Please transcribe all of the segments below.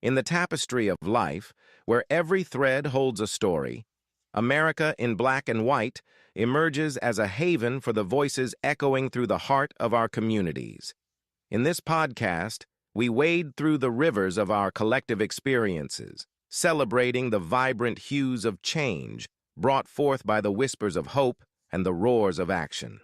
In the tapestry of life, where every thread holds a story, America in Black and White emerges as a haven for the voices echoing through the heart of our communities. In this podcast, we wade through the rivers of our collective experiences, celebrating the vibrant hues of change brought forth by the whispers of hope and the roars of action.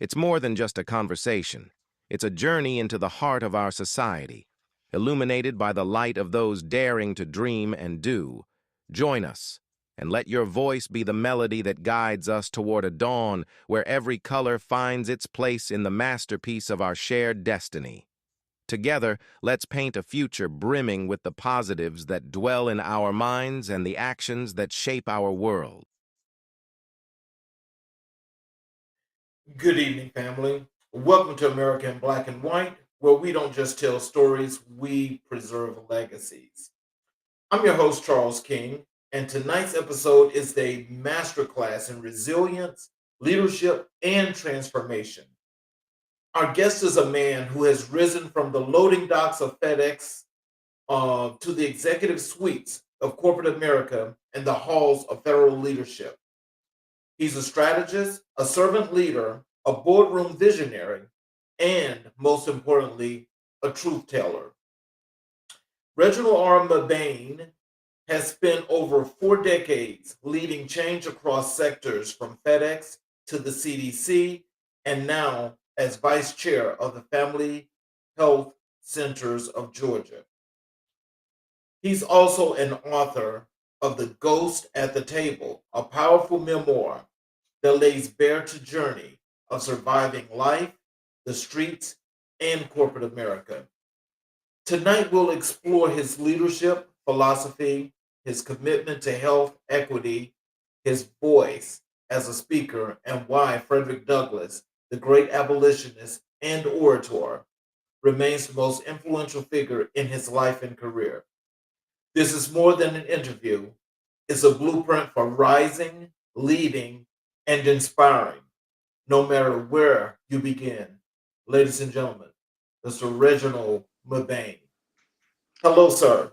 It's more than just a conversation. It's a journey into the heart of our society, illuminated by the light of those daring to dream and do. Join us, and let your voice be the melody that guides us toward a dawn where every color finds its place in the masterpiece of our shared destiny. Together, let's paint a future brimming with the positives that dwell in our minds and the actions that shape our world. Good evening, family. Welcome to America in Black and White, where we don't just tell stories, we preserve legacies. I'm your host, Charles King, and tonight's episode is a masterclass in resilience, leadership, and transformation. Our guest is a man who has risen from the loading docks of FedEx to the executive suites of corporate America and the halls of federal leadership. He's a strategist, a servant leader, a boardroom visionary, and most importantly, a truth teller. Reginald R. Mebane has spent over 4 decades leading change across sectors from FedEx to the CDC, and now as vice chair of the Family Health Centers of Georgia. He's also an author of The Ghost at the Table, a powerful memoir that lays bare to journey of surviving life, the streets, and corporate America. Tonight we'll explore his leadership philosophy, his commitment to health equity, his voice as a speaker, and why Frederick Douglass, the great abolitionist and orator, remains the most influential figure in his life and career. This is more than an interview. It's a blueprint for rising, leading, and inspiring, no matter where you begin. Ladies and gentlemen, Mr. Reginald Mebane. Hello, sir.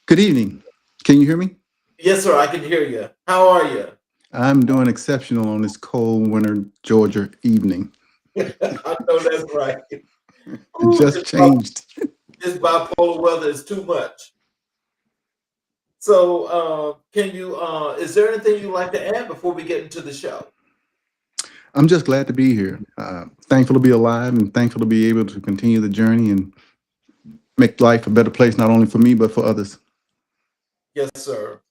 Good evening. Can you hear me? Yes, sir, I can hear you. How are you? I'm doing exceptional on this cold winter Georgia evening. I know that's right. It Ooh, just changed. this bipolar weather is too much. So, can you? Is there anything you'd like to add before we get into the show? I'm just glad to be here. Thankful to be alive and thankful to be able to continue the journey and make life a better place, not only for me, but for others. Yes, sir.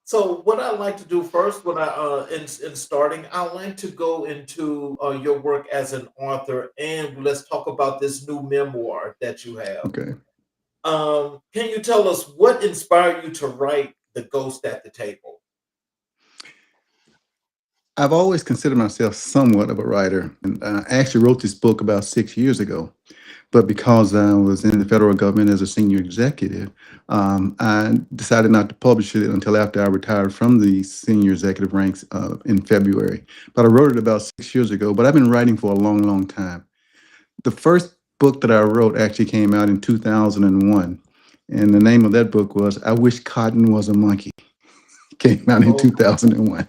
So, what I like to do first, when in starting, I like to go into your work as an author, and let's talk about this new memoir that you have. Okay. Can you tell us what inspired you to write "The Ghost at the Table"? I've always considered myself somewhat of a writer, and I actually wrote this book about 6 years ago. But because I was in the federal government as a senior executive, I decided not to publish it until after I retired from the senior executive ranks in February. But I wrote it about 6 years ago, but I've been writing for a long, long time. The first book that I wrote actually came out in 2001. And the name of that book was I Wish Cotton Was a Monkey. Came out in Oh, 2001.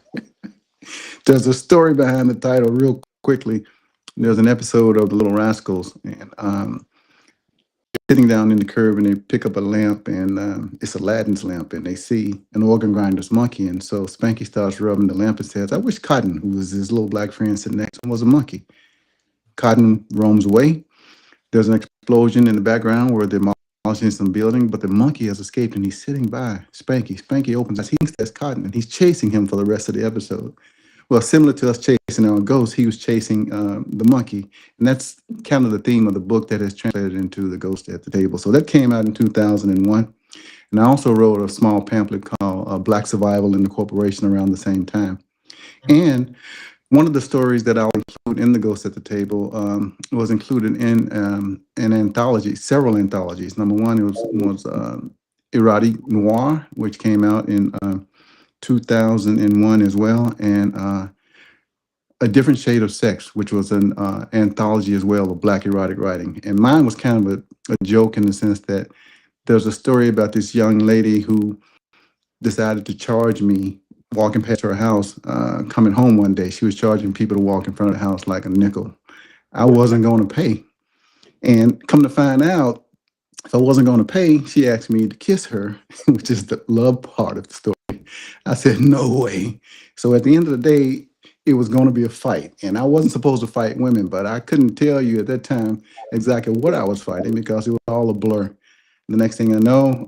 There's a story behind the title, real quickly. There's an episode of The Little Rascals, and sitting down in the curb, and they pick up a lamp, and it's Aladdin's lamp, and they see an organ grinder's monkey. And so Spanky starts rubbing the lamp and says, I wish Cotton, who was his little black friend sitting next to him, was a monkey. Cotton roams away. There's an explosion in the background where they're demolishing some building, but the monkey has escaped, and he's sitting by Spanky. Spanky opens his eyes. He thinks that's Cotton, and he's chasing him for the rest of the episode. Well, similar to us chasing our ghost, he was chasing the monkey. And that's kind of the theme of the book that has translated into The Ghost at the Table. So that came out in 2001. And I also wrote a small pamphlet called Black Survival in the Corporation around the same time. And one of the stories that I'll include in The Ghost at the Table was included in an anthology, several anthologies. Number one was Erotic Noir, which came out in 2001 as well, and A Different Shade of Sex, which was an anthology as well of Black erotic writing. And mine was kind of a joke in the sense that there's a story about this young lady who decided to charge me walking past her house, coming home one day. She was charging people to walk in front of the house like a nickel. I wasn't going to pay. And come to find out, if I wasn't going to pay, she asked me to kiss her, which is the love part of the story. I said, no way. So at the end of the day, it was going to be a fight. And I wasn't supposed to fight women, but I couldn't tell you at that time exactly what I was fighting because it was all a blur. The next thing I know,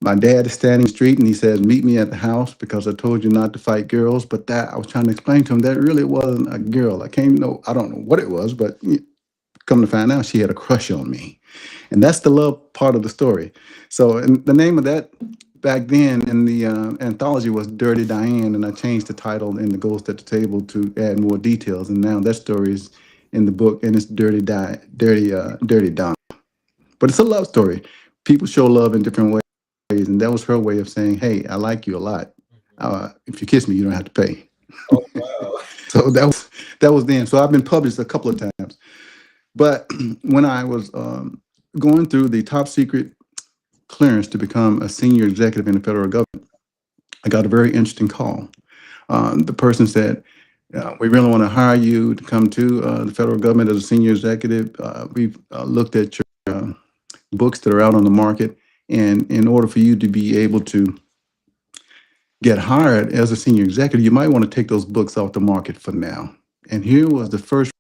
my dad is standing in the street and he says, meet me at the house because I told you not to fight girls. But that I was trying to explain to him that really wasn't a girl. I don't know what it was, but come to find out she had a crush on me. And that's the love part of the story. So and the name of that back then in the anthology was Dirty Diane, and I changed the title in The Ghost at the Table to add more details. And now that story is in the book, and it's Dirty Don. But it's a love story. People show love in different ways, and that was her way of saying, "Hey, I like you a lot. If you kiss me, you don't have to pay." Oh, wow. So that was then. So I've been published a couple of times. But when I was going through the top secret clearance to become a senior executive in the federal government, I got a very interesting call. The person said, we really want to hire you to come to the federal government as a senior executive. We've looked at your books that are out on the market. And in order for you to be able to get hired as a senior executive, you might want to take those books off the market for now. And here was the first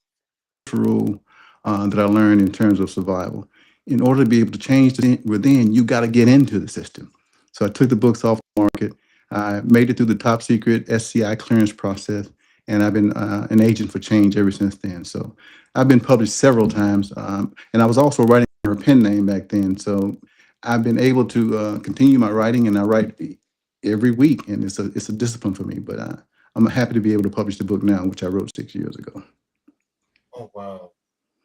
rule that I learned in terms of survival. In order to be able to change within, you got to get into the system. So I took the books off the market. I made it through the top secret SCI clearance process, and I've been an agent for change ever since then. So I've been published several times, and I was also writing her pen name back then. So I've been able to continue my writing, and I write every week, and it's a discipline for me. But I'm happy to be able to publish the book now, which I wrote 6 years ago. Oh, wow.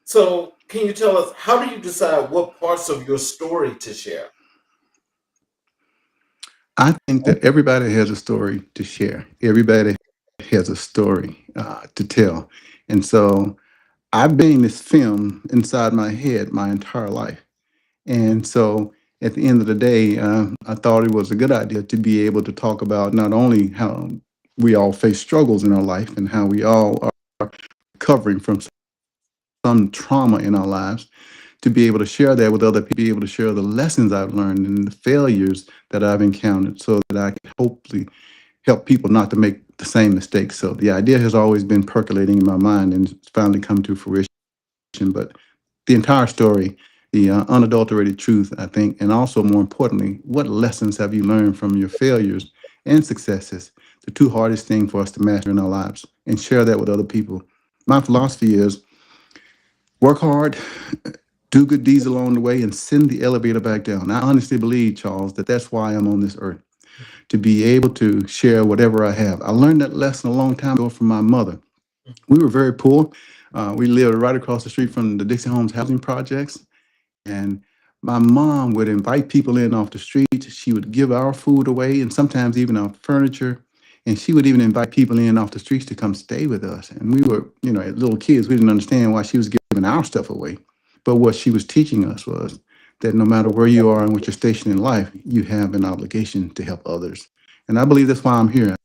So, can you tell us, how do you decide what parts of your story to share? I think that everybody has a story to share. Everybody has a story to tell. And so I've been in this film inside my head my entire life. And so at the end of the day, I thought it was a good idea to be able to talk about not only how we all face struggles in our life and how we all are recovering from some trauma in our lives, to be able to share that with other people, be able to share the lessons I've learned and the failures that I've encountered so that I can hopefully help people not to make the same mistakes. So the idea has always been percolating in my mind and it's finally come to fruition. But the entire story, the unadulterated truth, I think, and also more importantly, what lessons have you learned from your failures and successes? The two hardest things for us to master in our lives, and share that with other people. My philosophy is work hard, do good deeds along the way, and send the elevator back down. I honestly believe, Charles, that that's why I'm on this earth, to be able to share whatever I have. I learned that lesson a long time ago from my mother. We were very poor. We lived right across the street from the Dixie Homes housing projects. And my mom would invite people in off the street. She would give our food away and sometimes even our furniture. And she would even invite people in off the streets to come stay with us. And we were, little kids, we didn't understand why she was giving our stuff away. But what she was teaching us was that no matter where you are and what your station in life, you have an obligation to help others. And I believe that's why I'm here.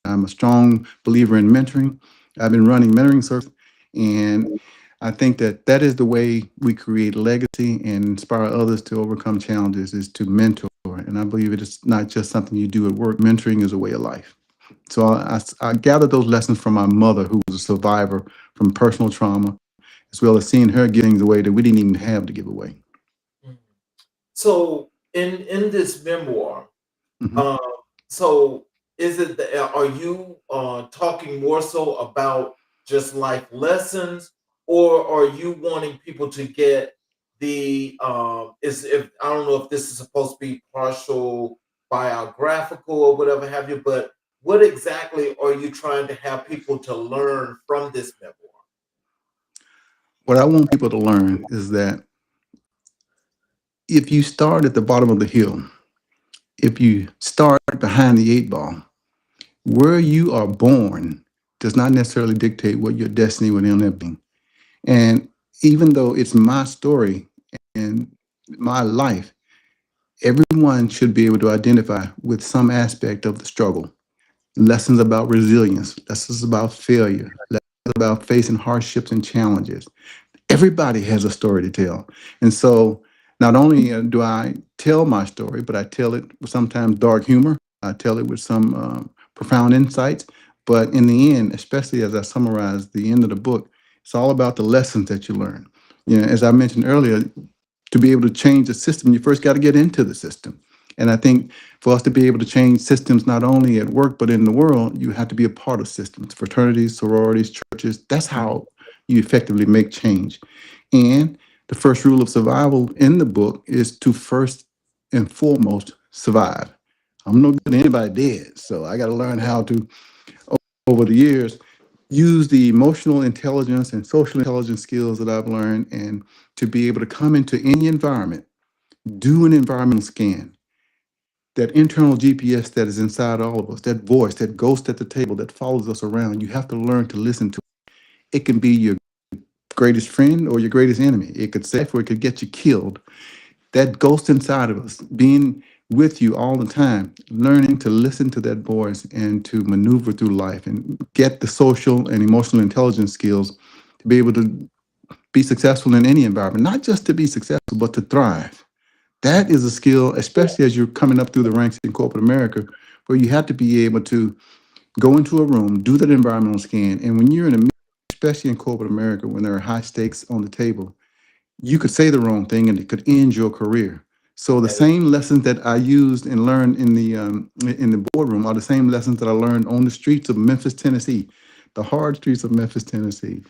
I'm a strong believer in mentoring. I've been running mentoring circles, and I think that that is the way we create legacy and inspire others to overcome challenges, is to mentor. And I believe it is not just something you do at work. Mentoring is a way of life. So I gathered those lessons from my mother, who was a survivor from personal trauma, as well as seeing her giving away that we didn't even have to give away. So, in this memoir, Mhm. uh, so is it are you talking more so about just life lessons, or are you wanting people to get the is if I don't know if this is supposed to be partial biographical or whatever have you, but what exactly are you trying to have people to learn from this memoir? What I want people to learn is that if you start at the bottom of the hill, if you start behind the eight ball, where you are born does not necessarily dictate what your destiny will end up being. And even though it's my story, and my life, everyone should be able to identify with some aspect of the struggle. Lessons about resilience, lessons about failure, lessons about facing hardships and challenges. Everybody has a story to tell. And so not only do I tell my story, but I tell it with sometimes dark humor. I tell it with some profound insights. But in the end, especially as I summarize the end of the book, it's all about the lessons that you learn. You know, as I mentioned earlier, to be able to change the system, you first got to get into the system. And I think for us to be able to change systems, not only at work, but in the world, you have to be a part of systems, fraternities, sororities, churches. That's how you effectively make change. And the first rule of survival in the book is to first and foremost survive. I'm no good at anybody dead. So I got to learn how to, over the years, use the emotional intelligence and social intelligence skills that I've learned and to be able to come into any environment, do an environmental scan, that internal GPS that is inside all of us, that voice, that ghost at the table that follows us around. You have to learn to listen to it. It can be your greatest friend or your greatest enemy. It could save or it could get you killed. That ghost inside of us, being with you all the time, learning to listen to that voice and to maneuver through life and get the social and emotional intelligence skills to be able to be successful in any environment, not just to be successful, but to thrive. That is a skill, especially as you're coming up through the ranks in corporate America, where you have to be able to go into a room, do that environmental scan. And when you're in a meeting, especially in corporate America, when there are high stakes on the table, you could say the wrong thing and it could end your career. So the That is same lessons that I used and learned in the boardroom are the same lessons that I learned on the streets of Memphis, Tennessee, the hard streets of Memphis, Tennessee.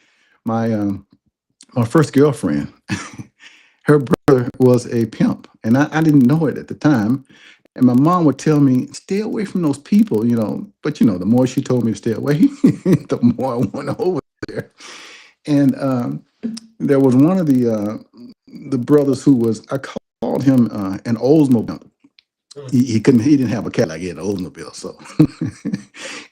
My my first girlfriend, her brother was a pimp, and I didn't know it at the time. And my mom would tell me, "Stay away from those people," you know. But you know, the more she told me to stay away, the more I went over there. And there was one of the brothers who was I called him an Oldsmobile. mm, He didn't have a Cadillac, he had an Oldsmobile. So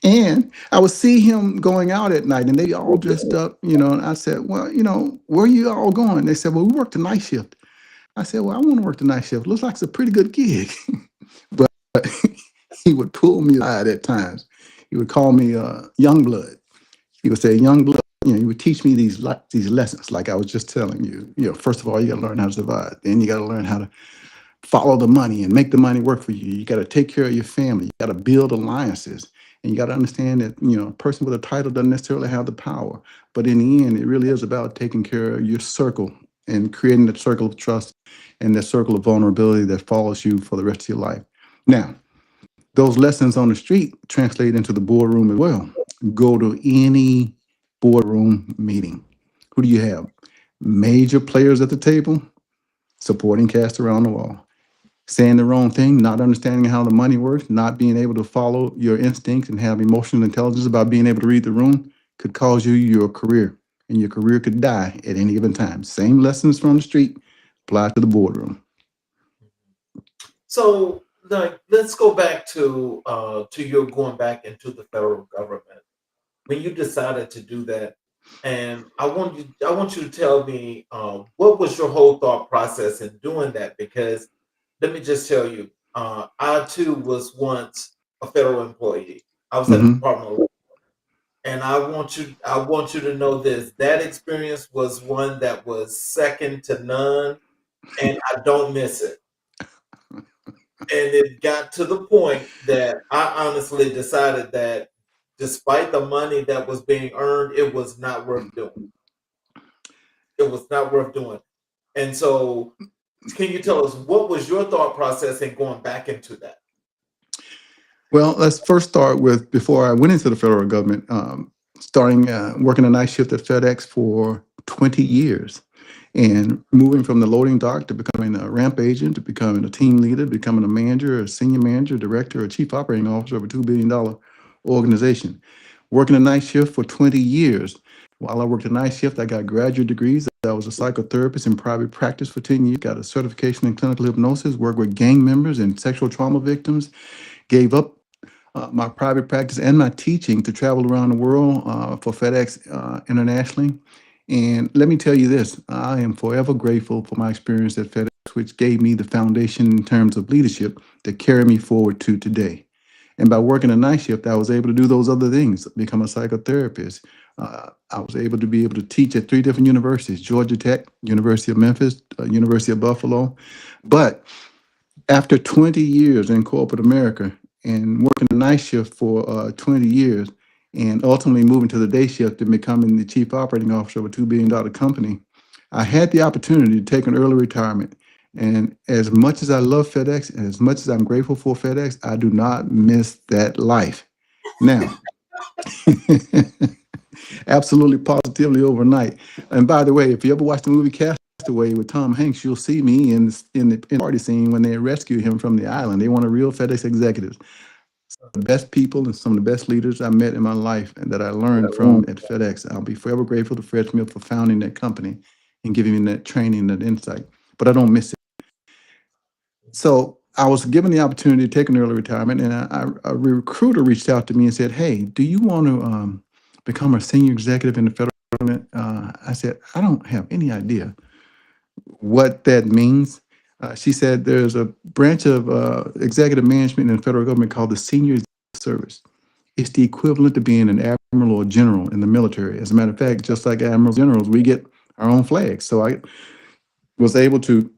and I would see him going out at night and they all dressed up, you know, and I said, "Well, you know, where you all going?" They said, "Well, we work the night shift." I said, "Well, I want to work the night shift. Looks like it's a pretty good gig." But he would pull me aside at times. He would call me young blood. He would say, "Young blood," you know, he would teach me these lessons, like I was just telling you. You know, first of all, you got to learn how to survive. Then you got to learn how to follow the money and make the money work for you. You got to take care of your family. You got to build alliances, and you got to understand that you know a person with a title doesn't necessarily have the power. But in the end, it really is about taking care of your circle and creating that circle of trust and that circle of vulnerability that follows you for the rest of your life. Now, those lessons on the street translate into the boardroom as well. Go to any boardroom meeting. Who do you have? Major players at the table, supporting cast around the wall. Saying the wrong thing, not understanding how the money works, not being able to follow your instincts and have emotional intelligence about being able to read the room could cause you your career. And your career could die at any given time. Same lessons from the street apply to the boardroom. so like let's go back to your going back into the federal government when you decided to do that. And I want you to tell me what was your whole thought process in doing that, because let me just tell you, I too was once a federal employee. I was at the Hmm. Department of Labor. And I want you to know this. That experience was one that was second to none, and I don't miss it. And it got to the point that I honestly decided that despite the money that was being earned, it was not worth doing. It was not worth doing. And so, can you tell us what was your thought process in going back into that? Well, let's first start with before I went into the federal government, starting working a night shift at FedEx for 20 years and moving from the loading dock to becoming a ramp agent to becoming a team leader, becoming a manager, a senior manager, director, a chief operating officer of a $2 billion organization. Working a night shift for 20 years. While I worked a night shift, I got graduate degrees. I was a psychotherapist in private practice for 10 years, got a certification in clinical hypnosis, worked with gang members and sexual trauma victims, gave up my private practice and my teaching to travel around the world for FedEx internationally. And let me tell you this, I am forever grateful for my experience at FedEx FedEx, which gave me the foundation in terms of leadership that carried me forward to today. And by working a night shift, I was able to do those other things, become a psychotherapist. I was able to be able to teach at 3 different universities: Georgia Tech, University of Memphis, University of Buffalo. But after 20 years in corporate America and working a night shift for 20 years and ultimately moving to the day shift and becoming the chief operating officer of a $2 billion company, I had the opportunity to take an early retirement. And as much as I love FedEx and as much as I'm grateful for FedEx, I do not miss that life. Now, absolutely positively overnight. And by the way, if you ever watch the movie Castaway with Tom Hanks, you'll see me in the party scene when they rescue him from the island. They want a real FedEx executives. The best people and some of the best leaders I met in my life and that I learned from at FedEx. I'll be forever grateful to Fred Smith for founding that company and giving me that training, that insight. But I don't miss it. So I was given the opportunity to take an early retirement, and a recruiter reached out to me and said, "Hey, do you want to become a senior executive in the federal government?" I said, "I don't have any idea what that means." She said, "There's a branch of executive management in the federal government called the Senior Executive Service. It's the equivalent to being an admiral or general in the military. As a matter of fact, just like admirals, generals, we get our own flags." So I was able to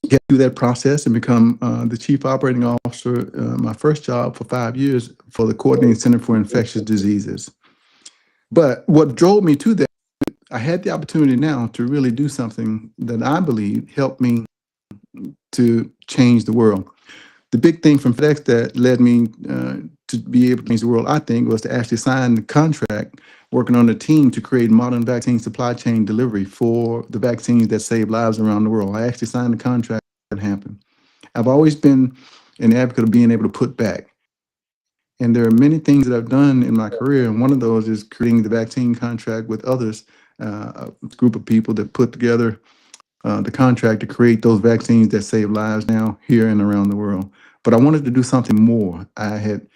get through that process and become the chief operating officer, my first job for 5 years for the Coordinating Center for Infectious Diseases. But what drove me to that, I had the opportunity now to really do something that I believe helped me to change the world. The big thing from FedEx that led me to be able to change the world, I think, was to actually sign the contract working on a team to create modern vaccine supply chain delivery for the vaccines that save lives around the world. I actually signed the contract that happened. I've always been an advocate of being able to put back. And there are many things that I've done in my career, and one of those is creating the vaccine contract with others, a group of people that put together the contract to create those vaccines that save lives now, here, and around the world. But I wanted to do something more. I had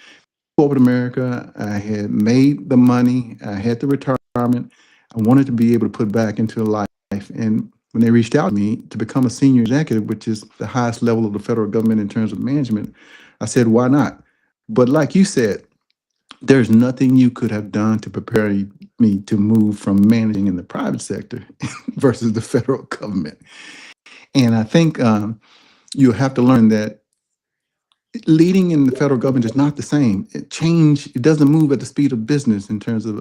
corporate America, I had made the money, I had the retirement. I wanted to be able to put back into life. And when they reached out to me to become a senior executive, which is the highest level of the federal government in terms of management, I said, why not? But like you said, there's nothing you could have done to prepare me to move from managing in the private sector versus the federal government. And I think you have to learn that leading in the federal government is not the same. It doesn't move at the speed of business in terms of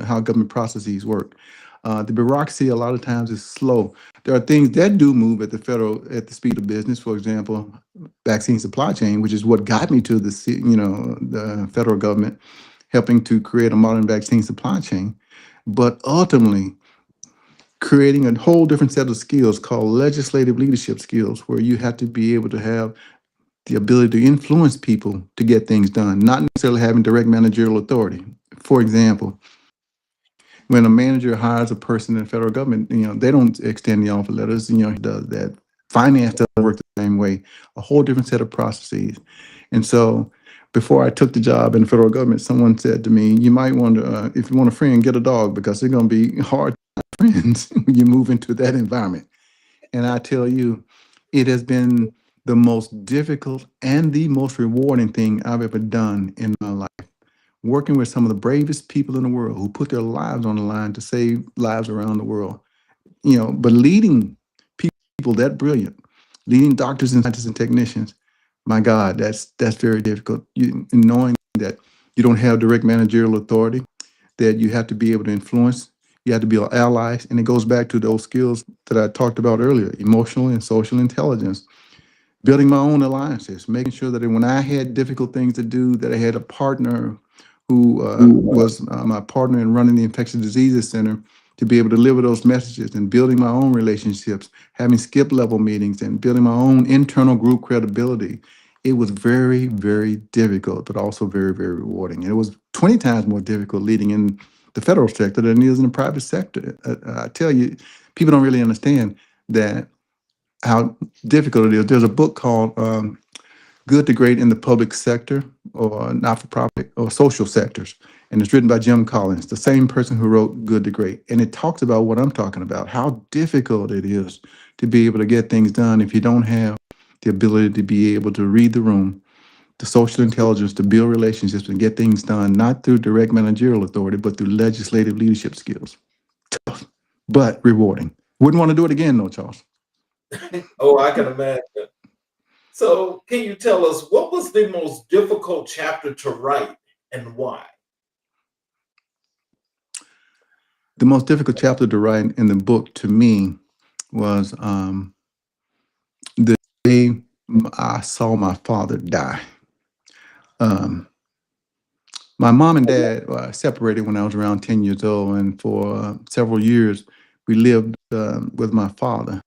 how government processes work. The bureaucracy a lot of times is slow. There are things that do move at the speed of business. For example, vaccine supply chain, which is what got me to the federal government, helping to create a modern vaccine supply chain. But ultimately, creating a whole different set of skills called legislative leadership skills, where you have to be able to have the ability to influence people to get things done, not necessarily having direct managerial authority. For example, when a manager hires a person in the federal government, they don't extend the offer letters. He does that. Finance doesn't work the same way. A whole different set of processes. And so, before I took the job in the federal government, someone said to me, "You might want to, if you want a friend, get a dog, because it's going to be hard to find friends when you move into that environment." And I tell you, it has been the most difficult and the most rewarding thing I've ever done in my life. Working with some of the bravest people in the world who put their lives on the line to save lives around the world. But leading people that brilliant, leading doctors and scientists and technicians, my God, that's very difficult. Knowing that you don't have direct managerial authority, that you have to be able to influence, you have to be allies, and it goes back to those skills that I talked about earlier: emotional and social intelligence. Building my own alliances, making sure that when I had difficult things to do, that I had a partner who was my partner in running the Infectious Diseases Center, to be able to deliver those messages, and building my own relationships, having skip level meetings, and building my own internal group credibility. It was very, very difficult, but also very, very rewarding. And it was 20 times more difficult leading in the federal sector than it is in the private sector. I tell you, people don't really understand that how difficult it is. There's a book called Good to Great in the Public Sector, or Not-for-Profit or Social Sectors. And it's written by Jim Collins, the same person who wrote Good to Great. And it talks about what I'm talking about, how difficult it is to be able to get things done if you don't have the ability to be able to read the room, the social intelligence to build relationships and get things done, not through direct managerial authority, but through legislative leadership skills. Tough, but rewarding. Wouldn't want to do it again, though, Charles. Oh, I can imagine. So, can you tell us what was the most difficult chapter to write and why? The most difficult chapter to write in the book to me was the day I saw my father die. Um, my mom and dad separated when I was around 10 years old, and for several years we lived with my father.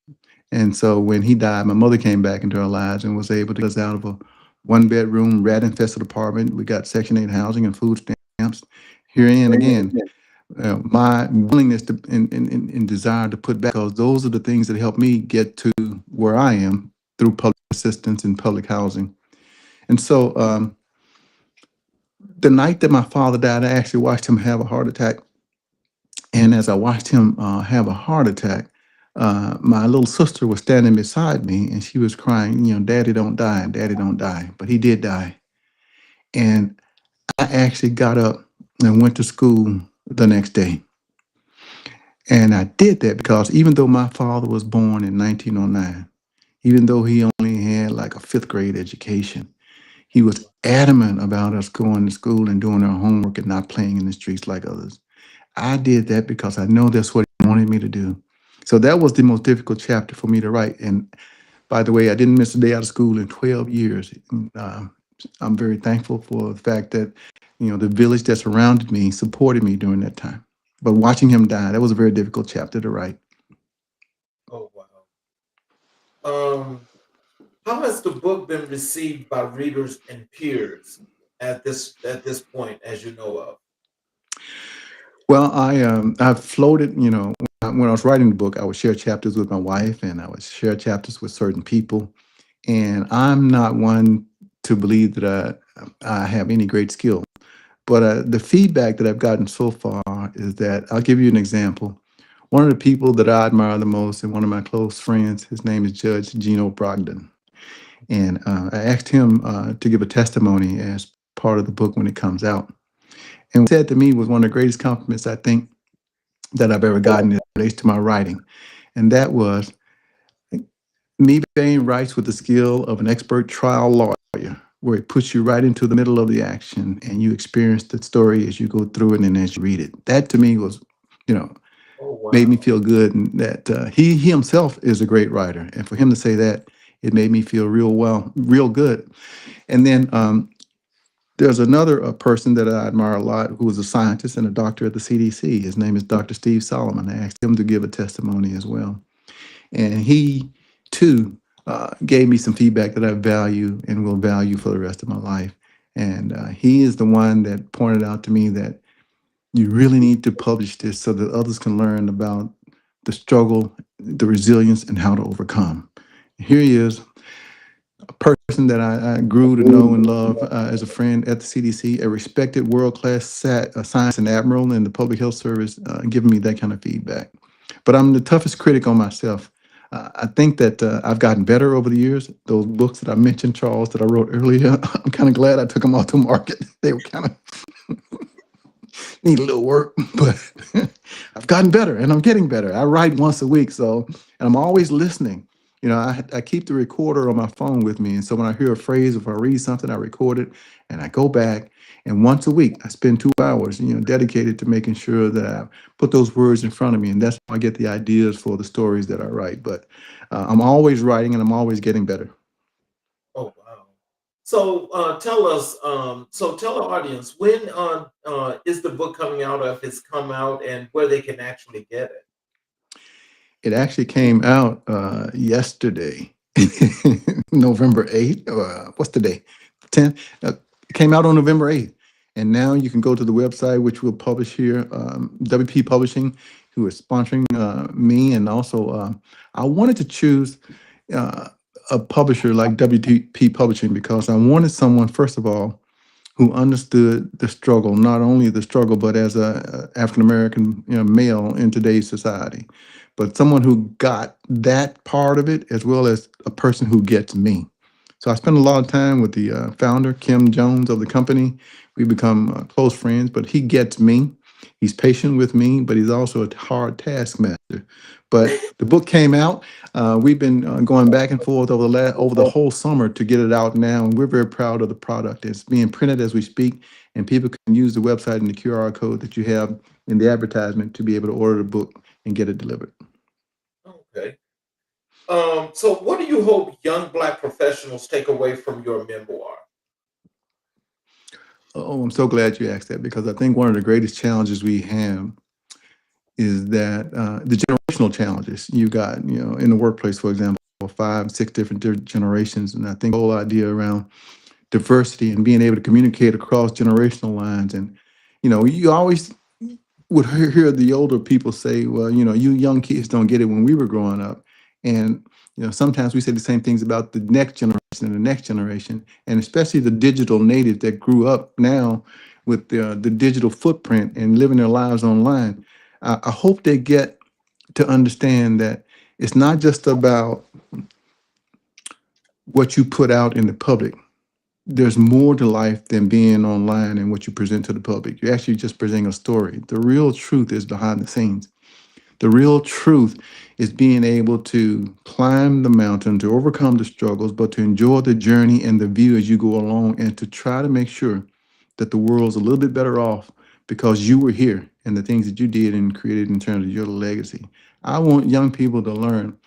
And so when he died, my mother came back into our lives and was able to get us out of a one-bedroom, rat-infested apartment. We got Section 8 housing and food stamps. Herein again, my willingness to and desire to put back, because those are the things that helped me get to where I am through public assistance and public housing. And so the night that my father died, I actually watched him have a heart attack. And as I watched him have a heart attack, my little sister was standing beside me and she was crying, Daddy don't die, Daddy don't die. But he did die. And I actually got up and went to school the next day. And I did that because even though my father was born in 1909, even though he only had like a fifth grade education, he was adamant about us going to school and doing our homework and not playing in the streets like others. I did that because I know that's what he wanted me to do. So that was the most difficult chapter for me to write. And by the way, I didn't miss a day out of school in 12 years. I'm very thankful for the fact that, the village that surrounded me supported me during that time. But watching him die, that was a very difficult chapter to write. Oh, wow. How has the book been received by readers and peers at this point, as you know of? Well, I've floated, when I was writing the book, I would share chapters with my wife and I would share chapters with certain people. And I'm not one to believe that I have any great skill. But the feedback that I've gotten so far is that I'll give you an example. One of the people that I admire the most and one of my close friends, his name is Judge Gino Brogdon. And I asked him to give a testimony as part of the book when it comes out. And what he said to me was one of the greatest compliments I think that I've ever gotten as it relates to my writing. And that was, Mebane writes with the skill of an expert trial lawyer, where it puts you right into the middle of the action and you experience the story as you go through it and as you read it. That to me was, Oh, made me wow. feel good, and that he himself is a great writer. And for him to say that, it made me feel real good. And then there's another person that I admire a lot who is a scientist and a doctor at the CDC. His name is Dr. Steve Solomon. I asked him to give a testimony as well. And he, too, gave me some feedback that I value and will value for the rest of my life. And he is the one that pointed out to me that you really need to publish this so that others can learn about the struggle, the resilience, and how to overcome. Here he is, a person that I grew to know and love as a friend at the CDC, a respected world-class science and admiral in the public health service, giving me that kind of feedback. But I'm the toughest critic on myself. I think that I've gotten better over the years. Those books that I mentioned, Charles, that I wrote earlier, I'm kind of glad I took them off the market. They were kind of need a little work, but I've gotten better and I'm getting better. I write once a week, and I'm always listening. I keep the recorder on my phone with me. And so when I hear a phrase, if I read something, I record it and I go back. And once a week, I spend 2 hours, dedicated to making sure that I put those words in front of me. And that's how I get the ideas for the stories that I write. But I'm always writing and I'm always getting better. Oh, wow. So tell our audience, when is the book coming out, or if it's come out, and where they can actually get it? It actually came out yesterday, November 8th. What's the day? 10th. It came out on November 8th. And now you can go to the website, which we'll publish here, WP Publishing, who is sponsoring me. And also, I wanted to choose a publisher like WP Publishing because I wanted someone, first of all, who understood the struggle, not only the struggle, but as a African American, male in today's society, but someone who got that part of it as well as a person who gets me. So I spent a lot of time with the founder, Kim Jones of the company. We become close friends, but he gets me. He's patient with me, but he's also a hard taskmaster. But the book came out. We've been going back and forth over the whole summer to get it out now, and we're very proud of the product. It's being printed as we speak, and people can use the website and the QR code that you have in the advertisement to be able to order the book and get it delivered. Okay. So what do you hope young Black professionals take away from your memoir? Oh, I'm so glad you asked that because I think one of the greatest challenges we have is that the generational challenges you got, in the workplace, for example, five, six different generations, and I think the whole idea around diversity and being able to communicate across generational lines. And, you always would hear the older people say, well, you young kids don't get it when we were growing up. And, sometimes we say the same things about the next generation and the next generation, and especially the digital natives that grew up now with the digital footprint and living their lives online. I hope they get to understand that it's not just about what you put out in the public. There's more to life than being online and what you present to the public. You're actually just presenting a story. The real truth is behind the scenes. The real truth is being able to climb the mountain, to overcome the struggles, but to enjoy the journey and the view as you go along and to try to make sure that the world's a little bit better off because you were here and the things that you did and created in terms of your legacy. I want young people to learn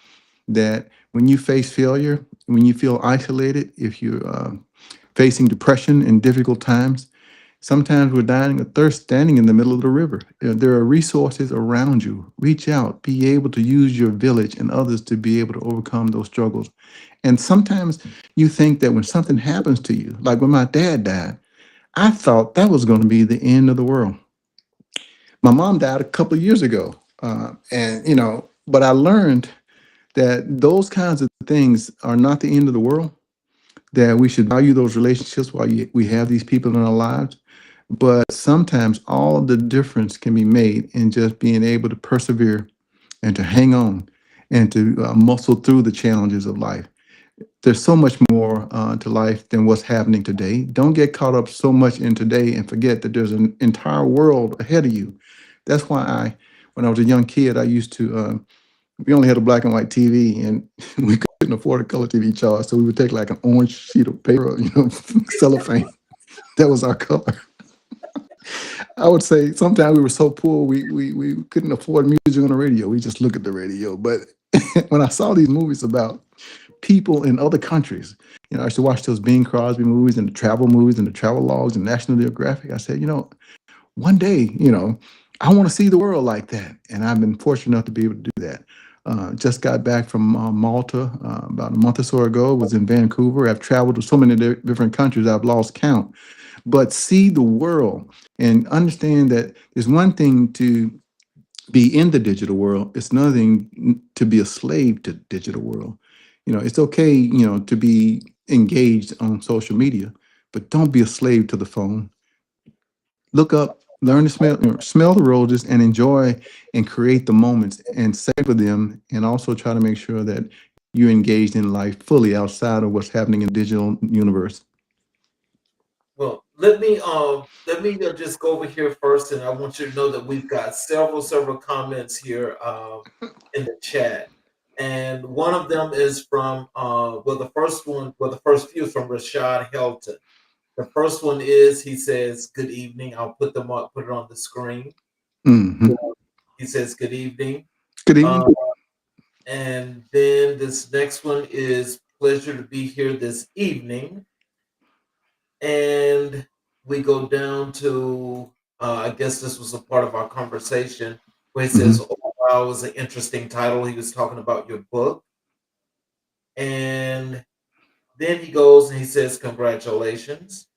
that when you face failure, when you feel isolated, if you're facing depression in difficult times, sometimes we're dying of thirst standing in the middle of the river. There are resources around you. Reach out, be able to use your village and others to be able to overcome those struggles. And sometimes you think that when something happens to you, like when my dad died, I thought that was going to be the end of the world. My mom died a couple of years ago. But I learned that those kinds of things are not the end of the world, that we should value those relationships while we have these people in our lives. But sometimes all the difference can be made in just being able to persevere and to hang on and to muscle through the challenges of life. There's so much more to life than what's happening today. Don't get caught up so much in today and forget that there's an entire world ahead of you. That's why when I was a young kid, I used to, we only had a black and white TV and we couldn't afford a color TV charge. So we would take like an orange sheet of paper, cellophane. That was our color. I would say sometimes we were so poor we couldn't afford music on the radio. We just look at the radio. But when I saw these movies about people in other countries, I used to watch those Bing Crosby movies and the travel movies and the travel logs and National Geographic. I said, one day, I want to see the world like that. And I've been fortunate enough to be able to do that. Just got back from Malta about a month or so ago. Was in Vancouver. I've traveled to so many different countries I've lost count. But see the world and understand that there's one thing to be in the digital world. It's another thing to be a slave to the digital world. It's okay, to be engaged on social media, but don't be a slave to the phone. Look up, learn to smell the roses and enjoy and create the moments and savor them, and also try to make sure that you're engaged in life fully outside of what's happening in the digital universe. Well, let me just go over here first, and I want you to know that we've got several comments here in the chat, and one of them is from the first few is from Rashad Helton. The first one is he says, "Good evening." I'll put it on the screen. Hmm. He says, "Good evening," Good evening. uh, and then this next one is, "Pleasure to be here this evening." And we go down to I guess this was a part of our conversation where he Hmm. says, "Oh wow, it was an interesting title." He was talking about your book, and then he goes and he says, "Congratulations."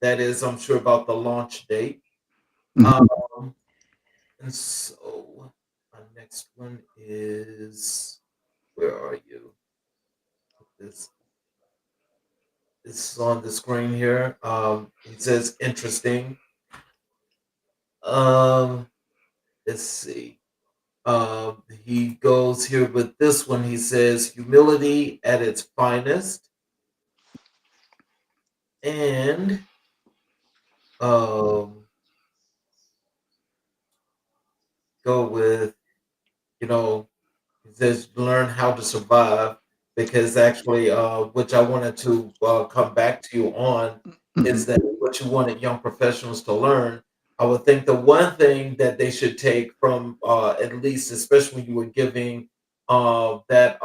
That is, I'm sure, about the launch date. Hmm. Um, and so my next one is, where are you? This It's on the screen here. He says interesting. Um, let's see. He goes here with this one. He says humility at its finest, and um, go with you know it says learn how to survive because actually, which I wanted to come back to you on Hmm. is that what you wanted young professionals to learn. I would think the one thing that they should take from at least, especially when you were giving that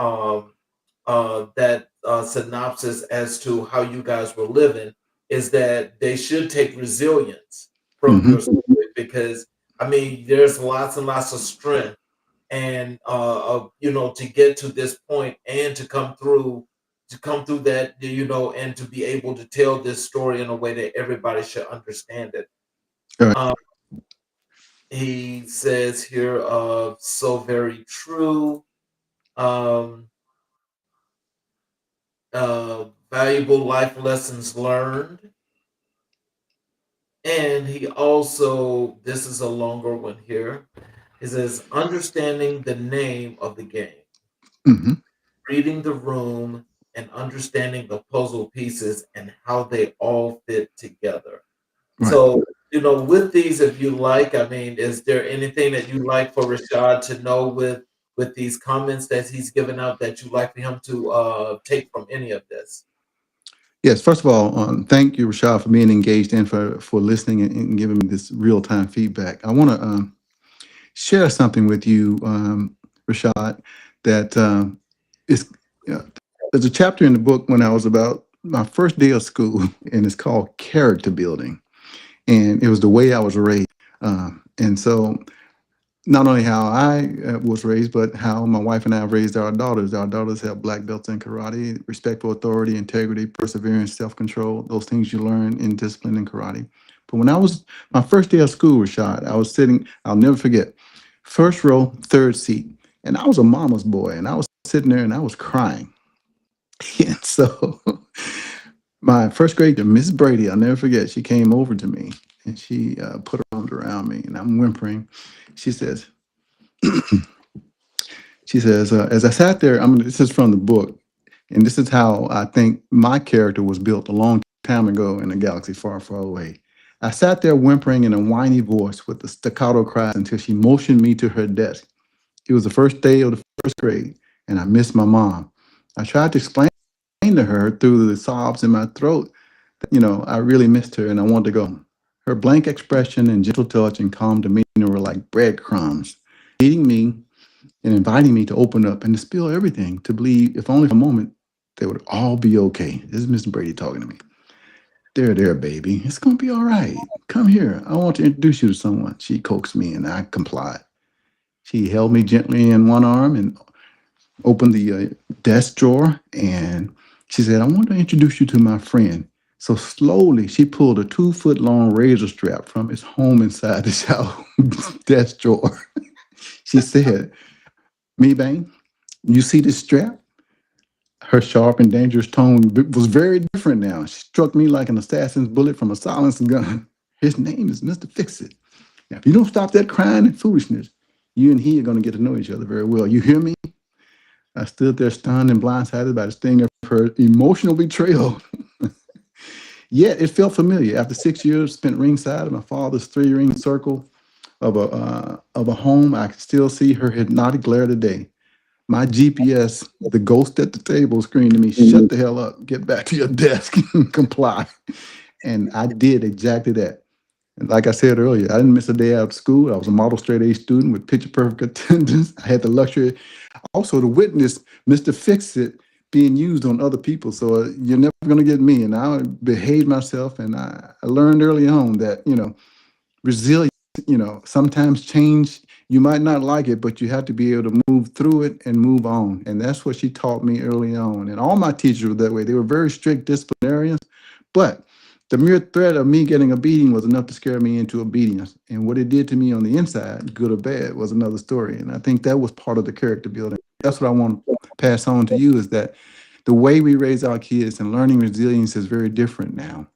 synopsis as to how you guys were living, is that they should take resilience from Hmm. your story because I mean, there's lots and lots of strength and to get to this point and to come through that, and to be able to tell this story in a way that everybody should understand it. All right. um, he says here, so very true. um, Valuable life lessons learned. And he also, this is a longer one here. He says understanding the name of the game, Hmm. reading the room, and understanding the puzzle pieces and how they all fit together. Right. So, with these, if you like, I mean, is there anything that you'd like for Rashad to know with these comments that he's given out that you'd like for him to take from any of this? Yes. First of all, thank you, Rashad, for being engaged and for listening and giving me this real time feedback. I want to share something with you, Rashad, that is. Uh, there's a chapter in the book when I was about my first day of school, and it's called character building, and it was the way I was raised. And so not only how I was raised, but how my wife and I have raised our daughters. Our daughters have black belts in karate, respect for authority, integrity, perseverance, self control, those things you learn in discipline and karate. But when I was my first day of school, Rashad, I was sitting, I'll never forget, first row, third seat. And I was a mama's boy, and I was sitting there and I was crying. And so my first grade teacher, Miss Brady, I'll never forget, she came over to me and she put her arms around me, and I'm whimpering. She says, as I sat there, this is from the book, and this is how I think my character was built a long time ago in a galaxy far, far away. I sat there whimpering in a whiny voice with the staccato cries until she motioned me to her desk. It was the first day of the first grade, and I missed my mom. I tried to explain to her through the sobs in my throat that, I really missed her and I wanted to go home. Her blank expression and gentle touch and calm demeanor were like breadcrumbs, leading me and inviting me to open up and to spill everything, to believe, if only for a moment, they would all be okay. This is Mr. Brady talking to me. There, baby. It's going to be all right. Come here. I want to introduce you to someone. She coaxed me and I complied. She held me gently in one arm and opened the desk drawer, and she said, I want to introduce you to my friend. So slowly, she pulled a 2 foot long razor strap from its home inside the shower desk drawer. She said, Mebane, you see this strap? Her sharp and dangerous tone was very different now. She struck me like an assassin's bullet from a silenced gun. His name is Mr. Fix-It. Now, if you don't stop that crying and foolishness, you and he are going to get to know each other very well. You hear me? I stood there stunned and blindsided by the sting of her emotional betrayal. Yet it felt familiar. After 6 years spent ringside of my father's three-ring circle of a home, I can still see her hypnotic glare today. My GPS, the ghost at the table, screamed to me, "Shut the hell up, get back to your desk and comply." And I did exactly that. And like I said earlier, I didn't miss a day out of school. I was a model straight A student with picture perfect attendance. I had the luxury also to witness Mr. Fix-It being used on other people. So you're never going to get me. And I behaved myself. And I learned early on that, resilience, sometimes change, you might not like it, but you have to be able to move through it and move on. And that's what she taught me early on. And all my teachers were that way. They were very strict disciplinarians, but the mere threat of me getting a beating was enough to scare me into obedience. And what it did to me on the inside, good or bad, was another story. And I think that was part of the character building. That's what I want to pass on to you, is that The way we raise our kids and learning resilience is very different now.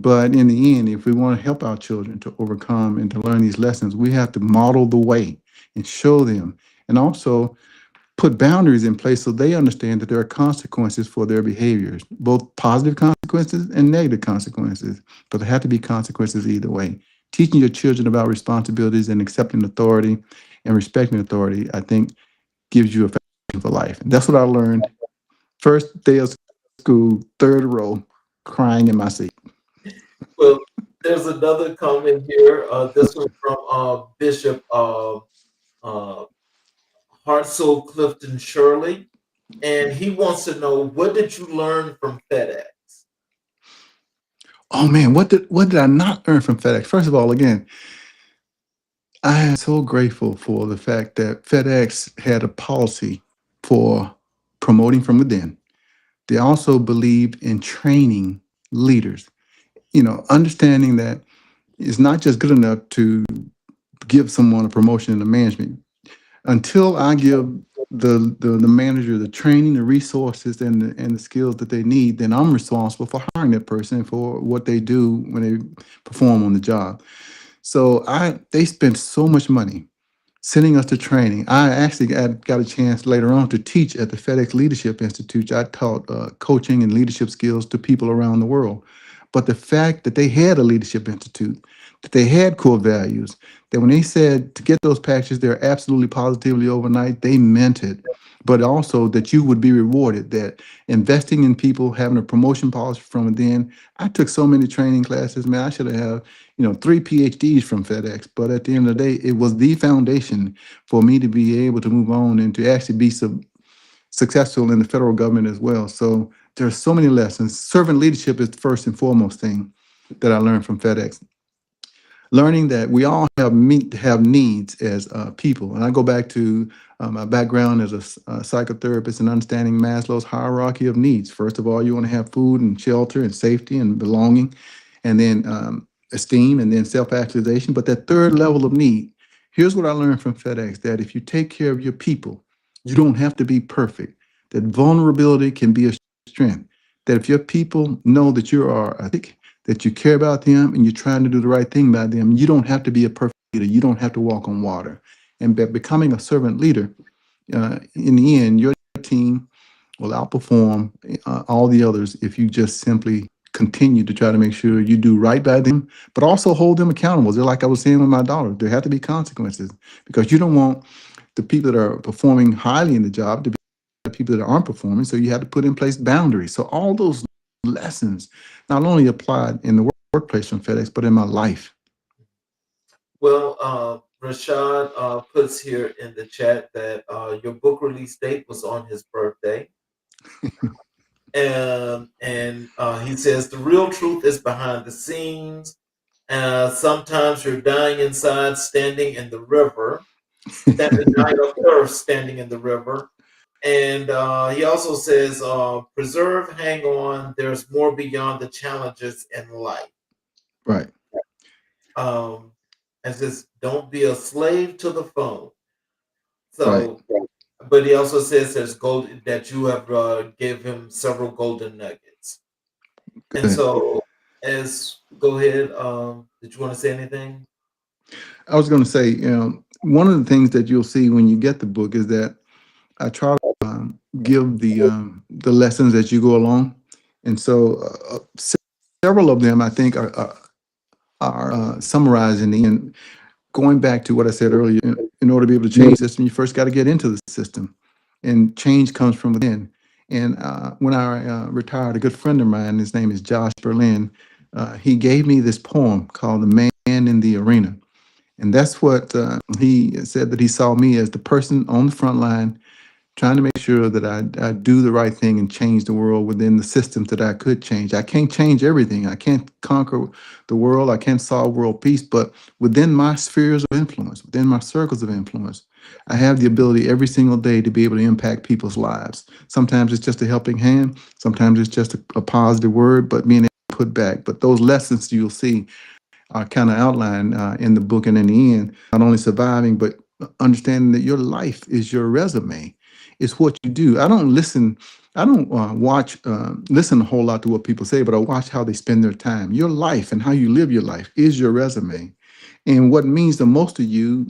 But in the end, if we want to help our children to overcome and to learn these lessons, we have to model the way and show them, and also put boundaries in place so they understand that there are consequences for their behaviors, both positive consequences and negative consequences. But there have to be consequences either way. Teaching your children about responsibilities and accepting authority and respecting authority, I think, gives you a foundation for life. And that's what I learned. First day of school, third row, crying in my seat. Well, there's another comment here. This one from Bishop uh, Hartzell Clifton Shirley, and he wants to know, what did you learn from FedEx? Oh man, what did I not learn from FedEx? First of all, again, I am so grateful for the fact that FedEx had a policy for promoting from within. They also believed in training leaders. Understanding that it's not just good enough to give someone a promotion in the management. Until I give the manager the training, the resources, and the skills that they need, then I'm responsible for hiring that person for what they do when they perform on the job. So they spent so much money sending us to training. I actually got a chance later on to teach at the FedEx Leadership Institute. I taught coaching and leadership skills to people around the world. But the fact that they had a leadership institute, that they had core values, that when they said to get those packages, they're absolutely positively overnight, they meant it. But also that you would be rewarded, that investing in people, having a promotion policy from within. I took so many training classes, man. I should have 3 PhDs from FedEx. But at the end of the day, it was the foundation for me to be able to move on and to actually be successful in the federal government as well. So there's so many lessons. Servant leadership is the first and foremost thing that I learned from FedEx. Learning that we all have needs as people. And I go back to my background as a psychotherapist and understanding Maslow's hierarchy of needs. First of all, you want to have food and shelter and safety and belonging, and then esteem, and then self-actualization. But that third level of need, here's what I learned from FedEx, that if you take care of your people, you don't have to be perfect. That vulnerability can be a strength. That if your people know that you are ethic, that you care about them and you're trying to do the right thing by them, you don't have to be a perfect leader. You don't have to walk on water. And by becoming a servant leader, in the end, your team will outperform all the others if you just simply continue to try to make sure you do right by them, but also hold them accountable. Just like I was saying with my daughter, there have to be consequences, because you don't want the people that are performing highly in the job to be the people that aren't performing. So you have to put in place boundaries. So all those lessons not only applied in the workplace from FedEx, but in my life. Well, Rashad puts here in the chat that your book release date was on his birthday. And he says the real truth is behind the scenes. Sometimes you're dying inside, standing in the river, dying of thirst, standing in the river. And he also says, preserve, hang on. There's more beyond the challenges in life. Right. Um, and says, don't be a slave to the phone. Right. So, but he also says there's gold that you have gave him several golden nuggets. And Good. so, as go ahead. Did you want to say anything? I was going to say, one of the things that you'll see when you get the book is that I try to give the lessons as you go along, and so several of them I think are summarized in the end. Going back to what I said earlier, in order to be able to change the system, you first got to get into the system, and change comes from within. And when I retired, a good friend of mine, his name is Josh Berlin, he gave me this poem called "The Man in the Arena," and that's what he said, that he saw me as the person on the front line trying to make sure that I do the right thing and change the world within the systems that I could change. I can't change everything. I can't conquer the world. I can't solve world peace, but within my spheres of influence, within my circles of influence, I have the ability every single day to be able to impact people's lives. Sometimes it's just a helping hand. Sometimes it's just a positive word, but being able to put back. But those lessons you'll see are kind of outlined in the book, and in the end, not only surviving, but understanding that your life is your resume. It's what you do. I don't listen. I don't listen a whole lot to what people say, but I watch how they spend their time. Your life and how you live your life is your resume. And what means the most to you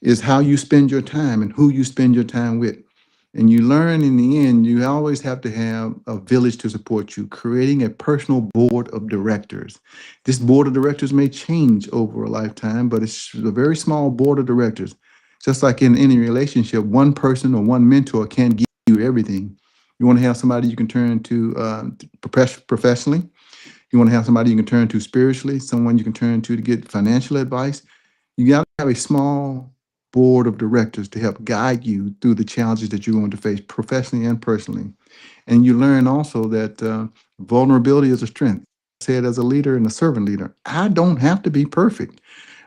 is how you spend your time and who you spend your time with. And you learn in the end, you always have to have a village to support you, creating a personal board of directors. This board of directors may change over a lifetime, but it's a very small board of directors. Just like in any relationship, one person or one mentor can't give you everything. You want to have somebody you can turn to professionally. You want to have somebody you can turn to spiritually, someone you can turn to get financial advice. You got to have a small board of directors to help guide you through the challenges that you're going to face professionally and personally. And you learn also that vulnerability is a strength. I said as a leader and a servant leader, I don't have to be perfect.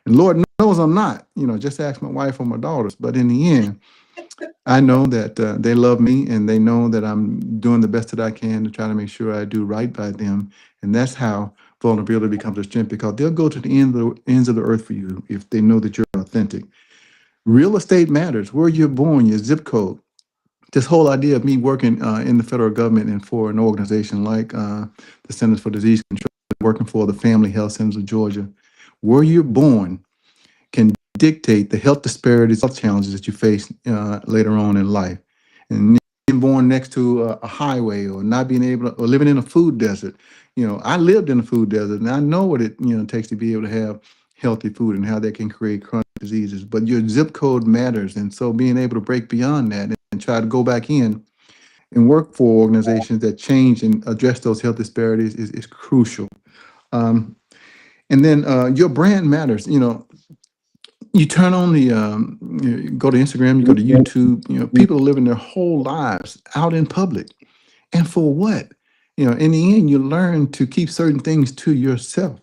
And Lord knows I'm not. Just ask my wife or my daughters. But in the end, I know that they love me and they know that I'm doing the best that I can to try to make sure I do right by them. And that's how vulnerability becomes a strength because they'll go to the ends of the earth for you if they know that you're authentic. Real estate matters. Where you're born, your zip code. This whole idea of me working in the federal government and for an organization like the Centers for Disease Control, working for the Family Health Centers of Georgia, where you're born can dictate the health disparities, health challenges that you face later on in life. And being born next to a highway or not being able to, or living in a food desert. I lived in a food desert and I know what it takes to be able to have healthy food and how that can create chronic diseases. But your zip code matters, and so being able to break beyond that and try to go back in and work for organizations that change and address those health disparities is crucial. Um, and then your brand matters. You turn on you go to Instagram, you go to YouTube, people are living their whole lives out in public. And for what? In the end, you learn to keep certain things to yourself.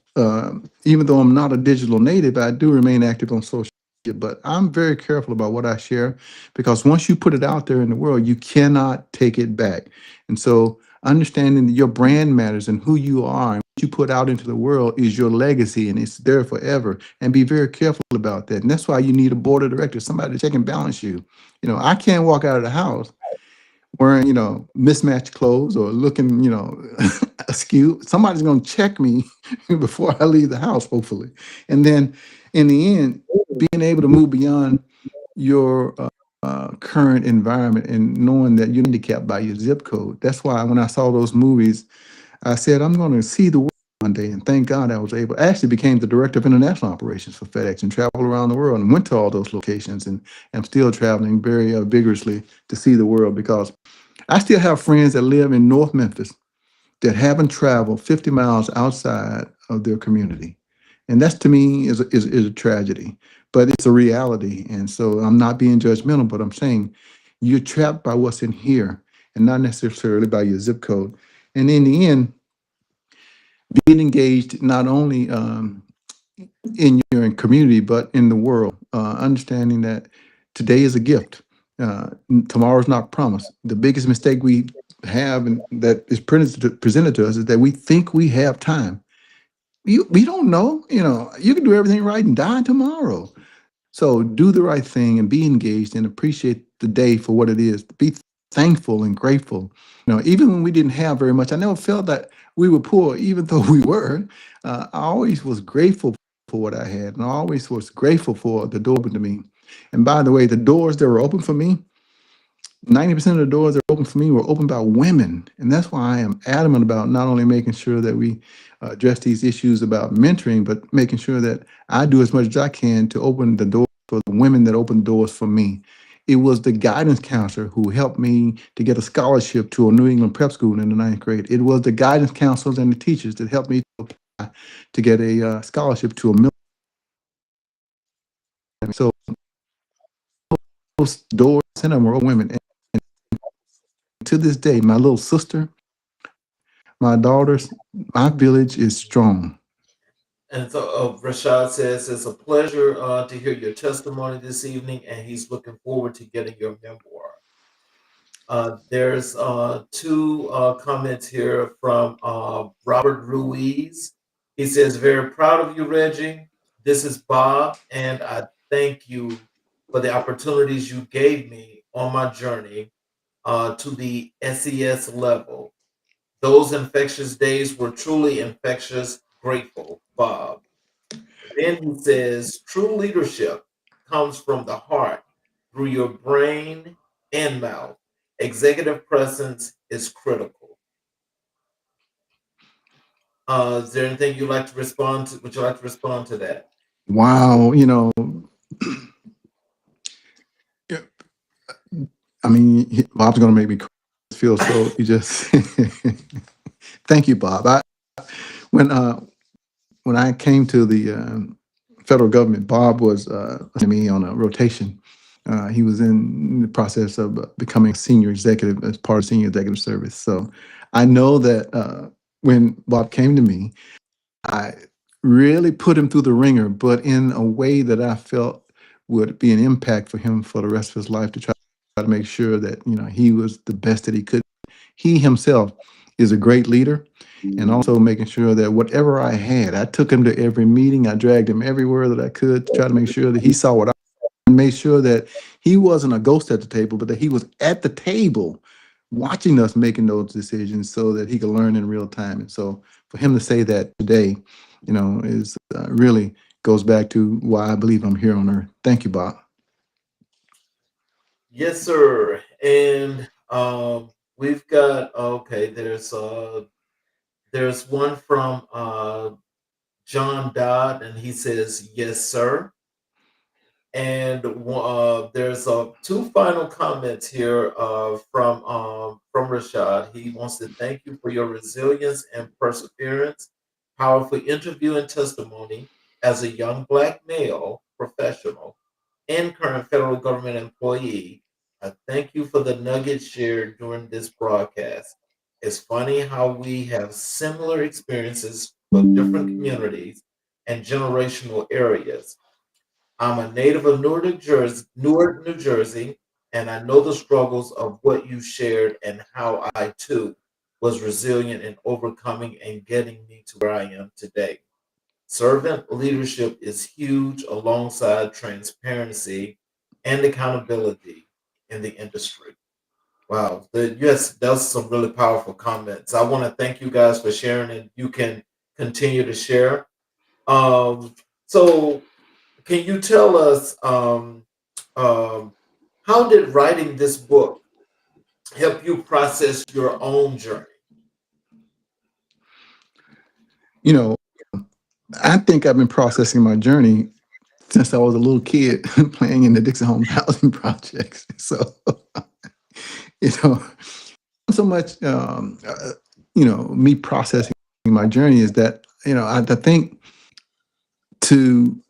Even though I'm not a digital native, I do remain active on social media, but I'm very careful about what I share because once you put it out there in the world, you cannot take it back. And so understanding that your brand matters and who you are and what you put out into the world is your legacy and it's there forever. And be very careful about that. And that's why you need a board of directors, somebody to check and balance you. I can't walk out of the house wearing, mismatched clothes or looking, askew. Somebody's going to check me before I leave the house, hopefully. And then in the end, being able to move beyond your current environment and knowing that you're handicapped by your zip code. That's why when I saw those movies, I said, I'm going to see the world one day. And thank God I was able, I actually became the director of international operations for FedEx and traveled around the world and went to all those locations. And I'm still traveling very vigorously to see the world because I still have friends that live in North Memphis that haven't traveled 50 miles outside of their community. And that's to me is a tragedy, but it's a reality. And so I'm not being judgmental, but I'm saying you're trapped by what's in here and not necessarily by your zip code. And in the end, being engaged not only in your community, but in the world, understanding that today is a gift. Tomorrow's not promised. The biggest mistake we have and that is presented to us is that we think we have time. We don't know. You can do everything right and die tomorrow. So do the right thing and be engaged and appreciate the day for what it is. Be thankful and grateful. Even when we didn't have very much, I never felt that we were poor, even though we were. I always was grateful for what I had, and I always was grateful for the door open to me. And by the way, the doors that were open for me, 90% of the doors that were open for me were opened by women. And that's why I am adamant about not only making sure that we address these issues about mentoring, but making sure that I do as much as I can to open the door for the women that opened doors for me. It was the guidance counselor who helped me to get a scholarship to a New England prep school in the ninth grade. It was the guidance counselors and the teachers that helped me to apply to get a scholarship to a military. So those doors and them were all women. And to this day, my little sister, my daughters, my village is strong. And so Rashad says it's a pleasure to hear your testimony this evening, and he's looking forward to getting your memoir. There's two comments here from Robert Ruiz. He says, very proud of you, Reggie. This is Bob, and I thank you for the opportunities you gave me on my journey to the SES level. Those infectious days were truly infectious. Grateful, Bob. Then he says, true leadership comes from the heart through your brain and mouth. Executive presence is critical. Is there anything you'd like to respond to? Would you like to respond to that? Wow, yeah, I mean, Bob's going to make me feel so. You just thank you, Bob. When uh, when I came to the federal government, Bob was me on a rotation. He was in the process of becoming a senior executive as part of senior executive service. So I know that when Bob came to me, I really put him through the ringer, but in a way that I felt would be an impact for him for the rest of his life to try to make sure that he was the best that he could. He himself is a great leader, and also making sure that whatever I had, I took him to every meeting. I dragged him everywhere that I could to try to make sure that he saw what I made sure that he wasn't a ghost at the table, but that he was at the table watching us making those decisions so that he could learn in real time. And so for him to say that today, is really goes back to why I believe I'm here on earth. Thank you, Bob. Yes, sir. And we've got okay. There's one from John Dodd, and he says, "Yes, sir." And there's two final comments here from Rashad. He wants to thank you for your resilience and perseverance, powerful interview and testimony as a young black male professional and current federal government employee. I thank you for the nuggets shared during this broadcast. It's funny how we have similar experiences but different communities and generational areas. I'm a native of Newark, New Jersey, and I know the struggles of what you shared and how I too was resilient in overcoming and getting me to where I am today. Servant leadership is huge alongside transparency and accountability in the industry. Wow. Yes, that's some really powerful comments. I want to thank you guys for sharing, and you can continue to share. Um, so can you tell us um, how did writing this book help you process your own journey? You know, I think I've been processing my journey since I was a little kid playing in the Dixon Home housing projects. So, you know, so much, me processing my journey is that, I think to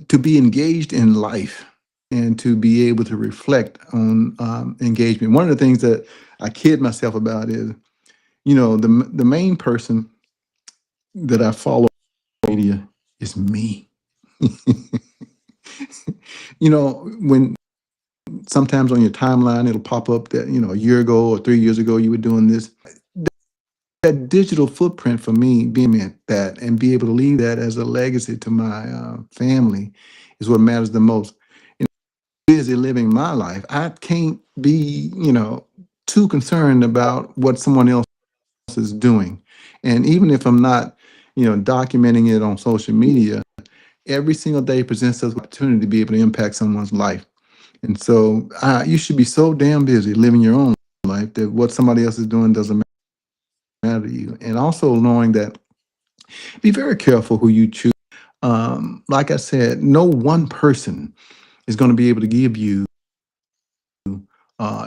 to be engaged in life and to be able to reflect on engagement. One of the things that I kid myself about is, the main person that I follow on media is me. When sometimes on your timeline it'll pop up that a year ago or 3 years ago you were doing this. That digital footprint for me, being at that and be able to leave that as a legacy to my family is what matters the most. Busy living my life, I can't be too concerned about what someone else is doing. And even if I'm not documenting it on social media, every single day presents us an opportunity to be able to impact someone's life. And so you should be so damn busy living your own life that what somebody else is doing doesn't matter to you. And also knowing that, be very careful who you choose. Like I said, no one person is going to be able to give you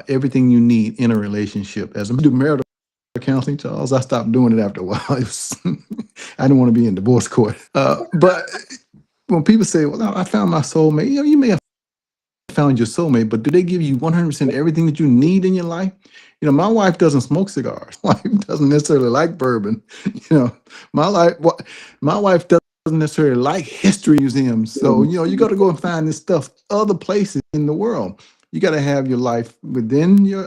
everything you need in a relationship. As I do marital counseling, Charles, I stopped doing it after a while. I didn't want to be in divorce court. But when people say, "Well, I found my soulmate," you may have found your soulmate, but do they give you 100% everything that you need in your life? My wife doesn't smoke cigars. My wife doesn't necessarily like bourbon. You know, my life, my wife doesn't necessarily like history museums. So, you got to go and find this stuff other places in the world. You got to have your life within your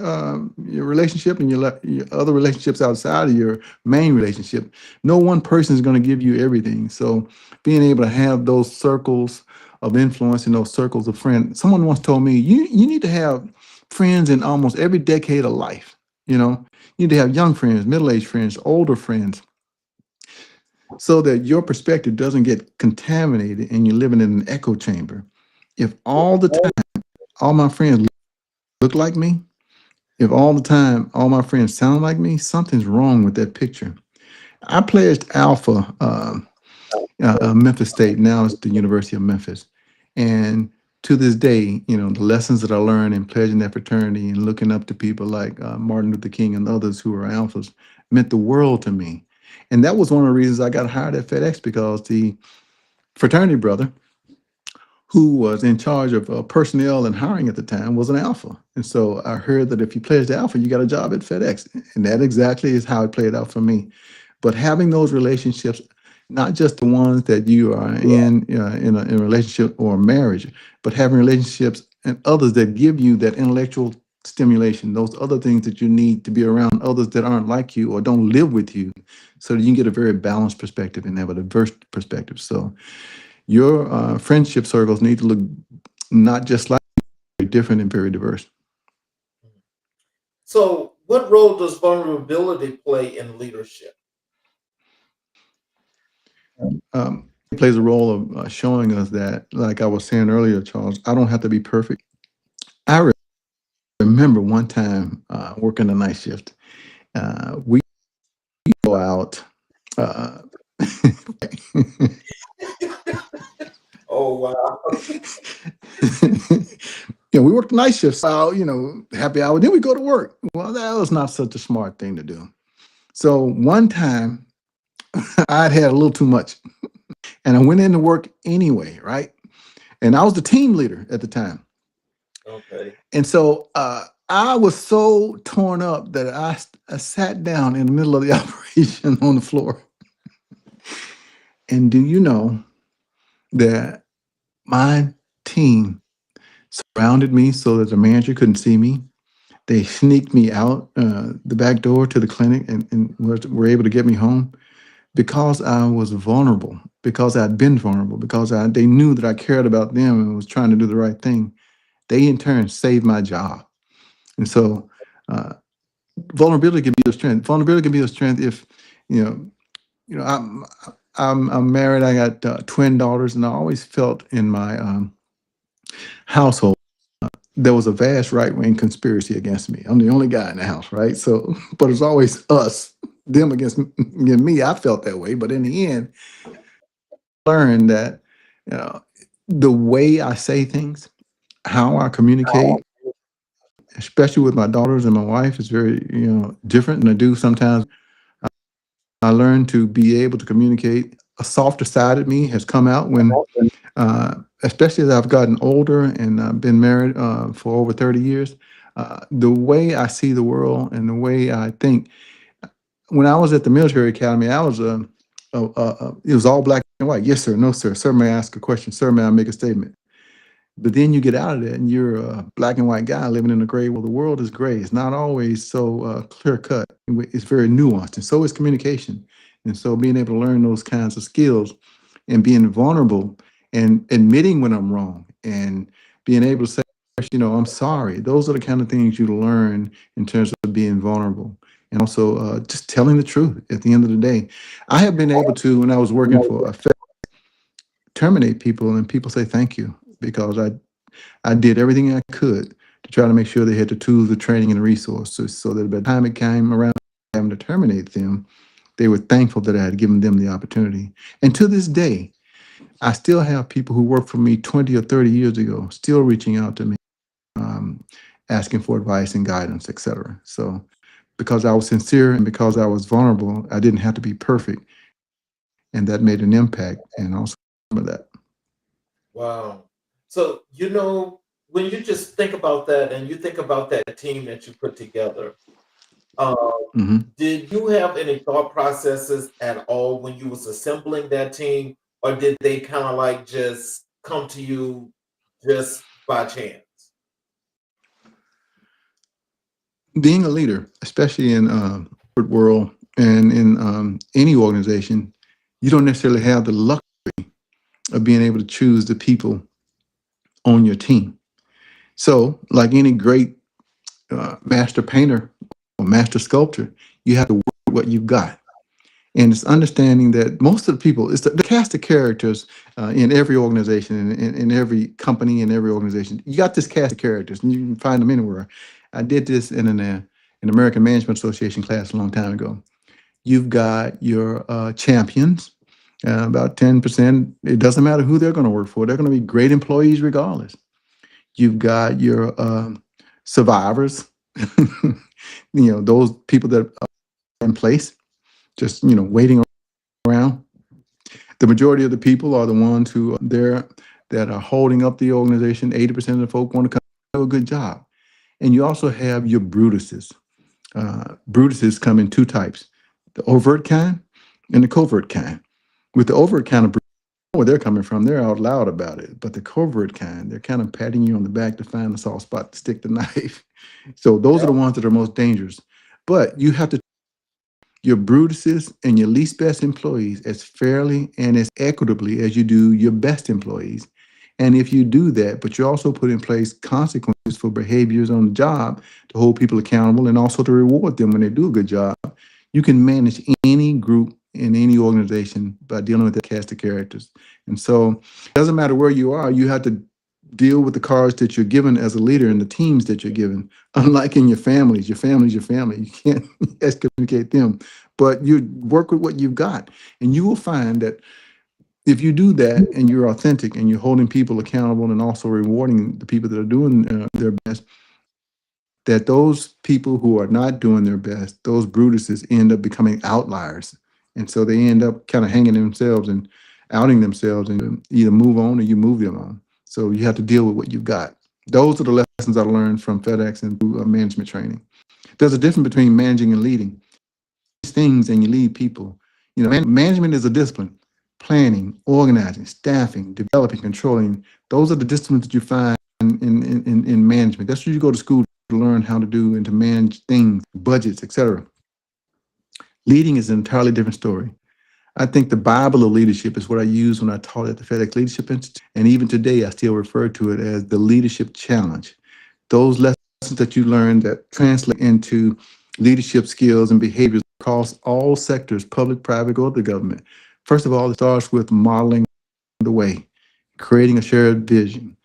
relationship and your other relationships outside of your main relationship. No one person is going to give you everything. So, being able to have those circles of influence in those circles of friends. Someone once told me, you need to have friends in almost every decade of life. You know, you need to have young friends, middle-aged friends, older friends, so that your perspective doesn't get contaminated and you're living in an echo chamber. If all the time all my friends look like me, if all the time all my friends sound like me, something's wrong with that picture. I pledged Alpha, Memphis State. Now it's the University of Memphis, and to this day, you know, the lessons that I learned in pledging that fraternity and looking up to people like Martin Luther King and others who are alphas meant the world to me. And that was one of the reasons I got hired at FedEx, because the fraternity brother who was in charge of personnel and hiring at the time was an alpha. And so I heard that if you pledged alpha, you got a job at FedEx. And that exactly is how it played out for me. But having those relationships, not just the ones that you are in a relationship or marriage, but having relationships and others that give you that intellectual stimulation, those other things that you need to be around others that aren't like you or don't live with you, so that you can get a very balanced perspective and have a diverse perspective. So your friendship circles need to look not just like, very different and very diverse. So, what role does vulnerability play in leadership? It plays a role of showing us that, like I was saying earlier, Charles, I don't have to be perfect. I remember one time working a night shift. We go out. Uh, Oh, wow. we worked night shifts out, happy hour. Then we go to work. Well, that was not such a smart thing to do. So one time I'd had a little too much and I went into work anyway, right? And I was the team leader at the time. Okay. And so I was so torn up that I sat down in the middle of the operation on the floor. And do you know that my team surrounded me so that the manager couldn't see me? They sneaked me out the back door to the clinic and were able to get me home because I was vulnerable, because I'd been vulnerable, because they knew that I cared about them and was trying to do the right thing. They in turn saved my job. And so vulnerability can be a strength. Vulnerability can be a strength if, you know, I'm married. I got twin daughters, and I always felt in my household there was a vast right wing conspiracy against me. I'm the only guy in the house, right? So, but it's always us, them against me. I felt that way, but in the end, I learned that the way I say things, how I communicate, especially with my daughters and my wife, is very different than I do sometimes. I learned to be able to communicate. A softer side of me has come out when, especially as I've gotten older and I've been married for over 30 years. The way I see the world and the way I think. When I was at the military academy, I was it was all black and white. Yes, sir. No, sir. Sir, may I ask a question? Sir, may I make a statement? But then you get out of that and you're a black and white guy living in a gray world. The world is gray. It's not always so clear cut. It's very nuanced. And so is communication. And so being able to learn those kinds of skills and being vulnerable and admitting when I'm wrong and being able to say, I'm sorry. Those are the kind of things you learn in terms of being vulnerable. And also just telling the truth at the end of the day. I have been able to, when I was working for a terminate people and people say thank you because I did everything I could to try to make sure they had the tools, the training, and the resources so that by the time it came around having to terminate them, they were thankful that I had given them the opportunity. And to this day, I still have people who worked for me 20 or 30 years ago still reaching out to me, asking for advice and guidance, etc. So because I was sincere and because I was vulnerable, I didn't have to be perfect. And that made an impact. And also remember that. Wow. So, when you just think about that and you think about that team that you put together, uh, Mhm. did you have any thought processes at all when you was assembling that team, or did they kind of like just come to you just by chance? Being a leader, especially in corporate world and in any organization, you don't necessarily have the luck of being able to choose the people on your team. So, like any great master painter or master sculptor, you have to work with what you've got. And it's understanding that most of the people, it's the cast of characters in every organization, in every company, in every organization. You got this cast of characters, and you can find them anywhere. I did this in an American Management Association class a long time ago. You've got your champions, about 10%. It doesn't matter who they're going to work for. They're going to be great employees regardless. You've got your survivors, those people that are in place, just, waiting around. The majority of the people are the ones who are there that are holding up the organization. 80% of the folk want to come do a good job. And you also have your Brutuses. Brutuses come in two types, the overt kind and the covert kind. With the overt kind of where they're coming from, they're out loud about it. But the covert kind, they're kind of patting you on the back to find the soft spot to stick the knife. So those are the ones that are most dangerous. But you have to your Brutuses and your least best employees as fairly and as equitably as you do your best employees. And if you do that, but you also put in place consequences for behaviors on the job to hold people accountable and also to reward them when they do a good job, you can manage any group in any organization by dealing with that cast of characters. And so it doesn't matter where you are, you have to deal with the cards that you're given as a leader and the teams that you're given. Unlike in your family's your family. You can't excommunicate them, but you work with what you've got. And you will find that if you do that and you're authentic and you're holding people accountable and also rewarding the people that are doing their best, that those people who are not doing their best, those Brutuses end up becoming outliers. And so they end up kind of hanging themselves and outing themselves and either move on or you move them on. So you have to deal with what you've got. Those are the lessons I learned from FedEx and through management training. There's a difference between managing and leading. These things and you lead people. Management is a discipline. Planning, organizing, staffing, developing, controlling. Those are the disciplines that you find in management. That's what you go to school to learn how to do and to manage things, budgets, etc. Leading is an entirely different story. I think the Bible of leadership is what I use when I taught at the FedEx Leadership Institute. And even today, I still refer to it as the leadership challenge. Those lessons that you learn that translate into leadership skills and behaviors across all sectors, public, private, or the government. First of all, it starts with modeling the way, creating a shared vision,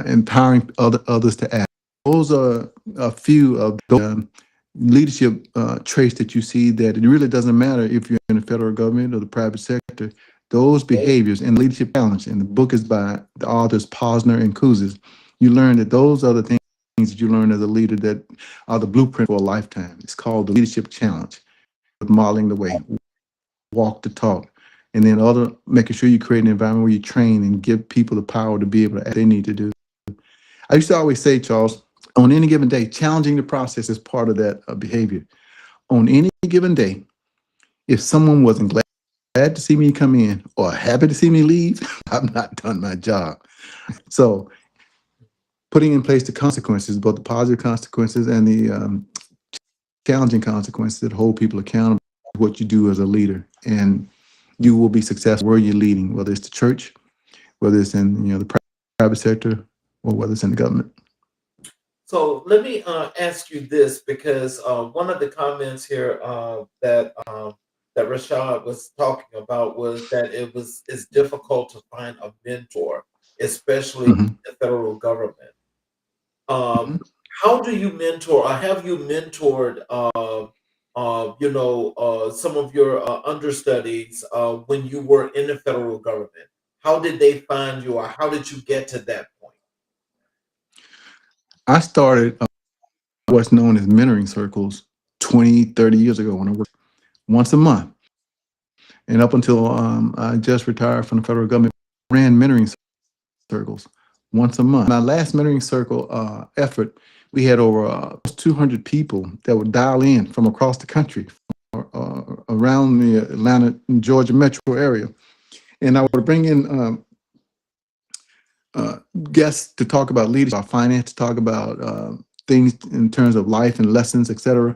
empowering others to act. Those are a few of the leadership traits that you see that it really doesn't matter if you're in the federal government or the private sector. Those behaviors and leadership challenge, and the book is by the authors Posner and Kouzes. You learn that those are the things that you learn as a leader that are the blueprint for a lifetime. It's called the leadership challenge, with modeling the way, walk the talk, and then making sure you create an environment where you train and give people the power to be able to act they need to do. I used to always say, Charles, on any given day, challenging the process is part of that behavior. On any given day, if someone wasn't glad to see me come in or happy to see me leave, I've not done my job. So putting in place the consequences, both the positive consequences and the challenging consequences that hold people accountable to what you do as a leader. And you will be successful where you're leading, whether it's the church, whether it's in the private sector, or whether it's in the government. So let me ask you this, because one of the comments here that Rashad was talking about was that it's difficult to find a mentor, especially in Mhm. the federal government. Mhm. How do you mentor, or have you mentored, some of your understudies when you were in the federal government? How did they find you, or how did you get to that point? I started what's known as mentoring circles 20, 30 years ago when I worked once a month. And up until I just retired from the federal government, ran mentoring circles once a month. My last mentoring circle effort, we had over 200 people that would dial in from across the country, around the Atlanta and Georgia metro area. And I would bring in guests to talk about leadership, about finance, talk about things in terms of life and lessons, etc.